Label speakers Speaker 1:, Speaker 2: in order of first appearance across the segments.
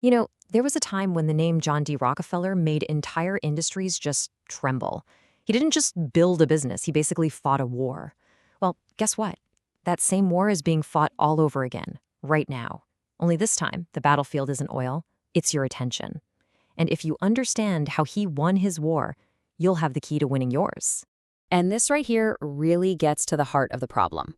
Speaker 1: There was a time when the name John D. Rockefeller made entire industries just tremble. He didn't just build a business, he basically fought a war. Well, guess what? That same war is being fought all over again, right now. Only this time, the battlefield isn't oil, it's your attention. And if you understand how he won his war, you'll have the key to winning yours.
Speaker 2: And this right here really gets to the heart of the problem.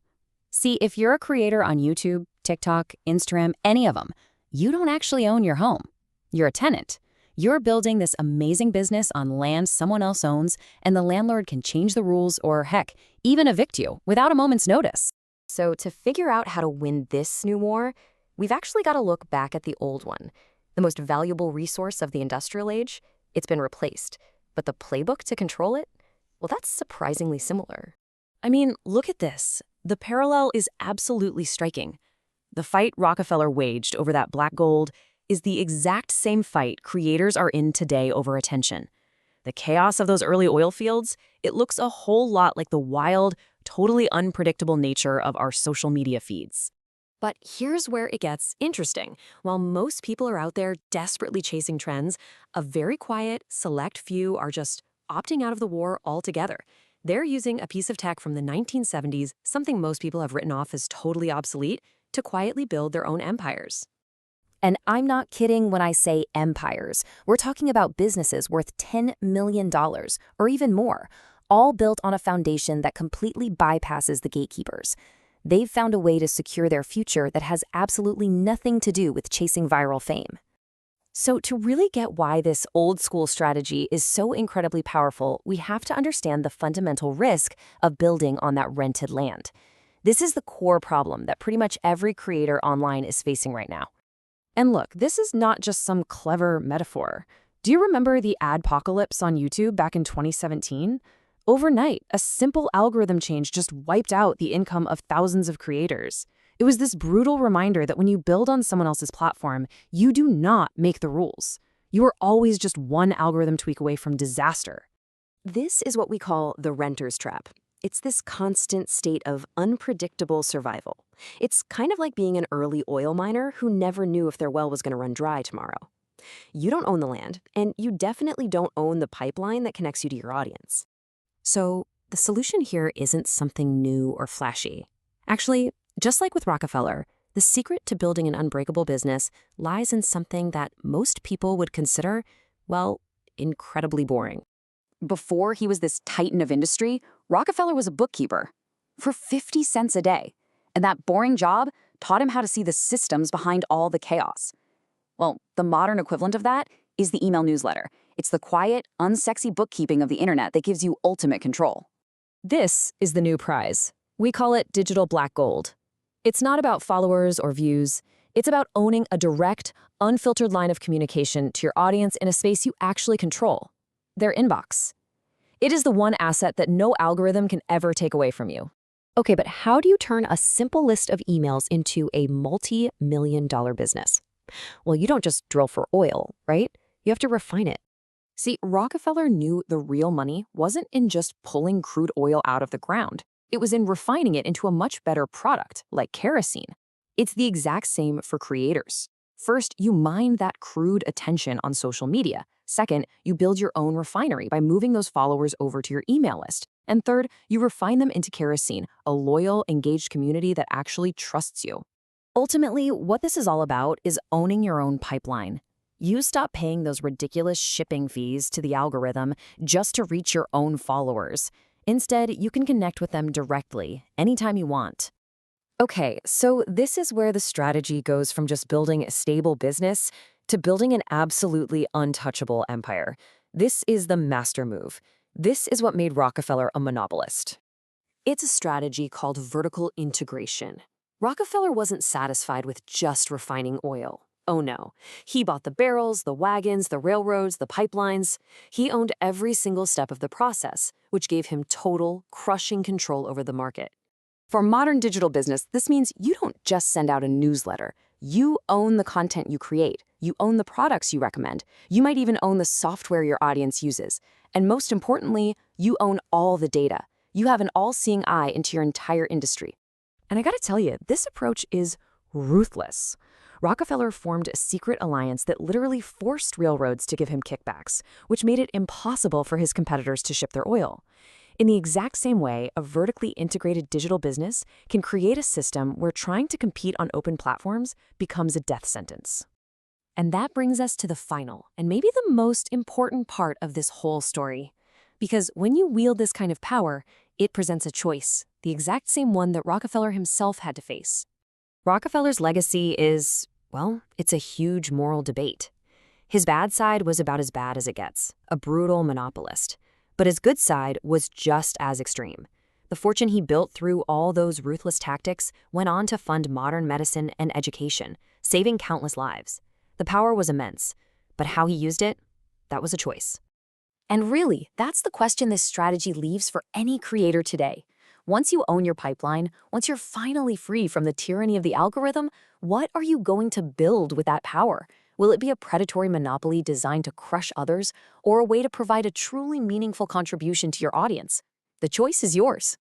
Speaker 2: See, if you're a creator on YouTube, TikTok, Instagram, any of them, you don't actually own your home. You're a tenant. You're building this amazing business on land someone else owns, and the landlord can change the rules or, heck, even evict you without a moment's notice.
Speaker 3: So to figure out how to win this new war, we've actually got to look back at the old one. The most valuable resource of the industrial age, it's been replaced. But the playbook to control it? Well, that's surprisingly similar.
Speaker 4: I mean, look at this. The parallel is absolutely striking. The fight Rockefeller waged over that black gold is the exact same fight creators are in today over attention. The chaos of those early oil fields, it looks a whole lot like the wild, totally unpredictable nature of our social media feeds.
Speaker 1: But here's where it gets interesting. While most people are out there desperately chasing trends, a very quiet, select few are just opting out of the war altogether. They're using a piece of tech from the 1970s, something most people have written off as totally obsolete, to quietly build their own empires.
Speaker 2: And I'm not kidding when I say empires. We're talking about businesses worth $10 million or even more, all built on a foundation that completely bypasses the gatekeepers. They've found a way to secure their future that has absolutely nothing to do with chasing viral fame. So to really get why this old-school strategy is so incredibly powerful, we have to understand the fundamental risk of building on that rented land. This is the core problem that pretty much every creator online is facing right now.
Speaker 4: And look, this is not just some clever metaphor. Do you remember the adpocalypse on YouTube back in 2017? Overnight, a simple algorithm change just wiped out the income of thousands of creators. It was this brutal reminder that when you build on someone else's platform, you do not make the rules. You are always just one algorithm tweak away from disaster.
Speaker 3: This is what we call the renter's trap. It's this constant state of unpredictable survival. It's kind of like being an early oil miner who never knew if their well was going to run dry tomorrow. You don't own the land, and you definitely don't own the pipeline that connects you to your audience.
Speaker 1: So the solution here isn't something new or flashy. Actually, just like with Rockefeller, the secret to building an unbreakable business lies in something that most people would consider, well, incredibly boring.
Speaker 2: Before he was this titan of industry, Rockefeller was a bookkeeper for 50 cents a day. And that boring job taught him how to see the systems behind all the chaos. Well, the modern equivalent of that is the email newsletter. It's the quiet, unsexy bookkeeping of the internet that gives you ultimate control.
Speaker 4: This is the new prize. We call it digital black gold. It's not about followers or views. It's about owning a direct, unfiltered line of communication to your audience in a space you actually control, their inbox. It is the one asset that no algorithm can ever take away from you.
Speaker 1: Okay, but how do you turn a simple list of emails into a multi-million-dollar business? Well, you don't just drill for oil, right? You have to refine it.
Speaker 4: See, Rockefeller knew the real money wasn't in just pulling crude oil out of the ground. It was in refining it into a much better product, like kerosene. It's the exact same for creators. First, you mine that crude attention on social media. Second, you build your own refinery by moving those followers over to your email list. And third, you refine them into kerosene, a loyal, engaged community that actually trusts you. Ultimately, what this is all about is owning your own pipeline. You stop paying those ridiculous shipping fees to the algorithm just to reach your own followers. Instead, you can connect with them directly, anytime you want. Okay, so this is where the strategy goes from just building a stable business to building an absolutely untouchable empire. This is the master move. This is what made Rockefeller a monopolist. It's a strategy called vertical integration. Rockefeller wasn't satisfied with just refining oil. Oh no. He bought the barrels, the wagons, the railroads, the pipelines. He owned every single step of the process, which gave him total, crushing control over the market. For modern digital business, this means you don't just send out a newsletter. You own the content you create. You own the products you recommend. You might even own the software your audience uses. And most importantly, you own all the data. You have an all-seeing eye into your entire industry. And I gotta tell you, this approach is ruthless. Rockefeller formed a secret alliance that literally forced railroads to give him kickbacks, which made it impossible for his competitors to ship their oil. In the exact same way, a vertically integrated digital business can create a system where trying to compete on open platforms becomes a death sentence.
Speaker 1: And that brings us to the final, and maybe the most important part of this whole story. Because when you wield this kind of power, it presents a choice, the exact same one that Rockefeller himself had to face. Rockefeller's legacy is, well, it's a huge moral debate. His bad side was about as bad as it gets, a brutal monopolist. But his good side was just as extreme. The fortune he built through all those ruthless tactics went on to fund modern medicine and education, saving countless lives. The power was immense, but how he used it, that was a choice.
Speaker 2: And really, that's the question this strategy leaves for any creator today. Once you own your pipeline, once you're finally free from the tyranny of the algorithm, what are you going to build with that power? Will it be a predatory monopoly designed to crush others, or a way to provide a truly meaningful contribution to your audience? The choice is yours.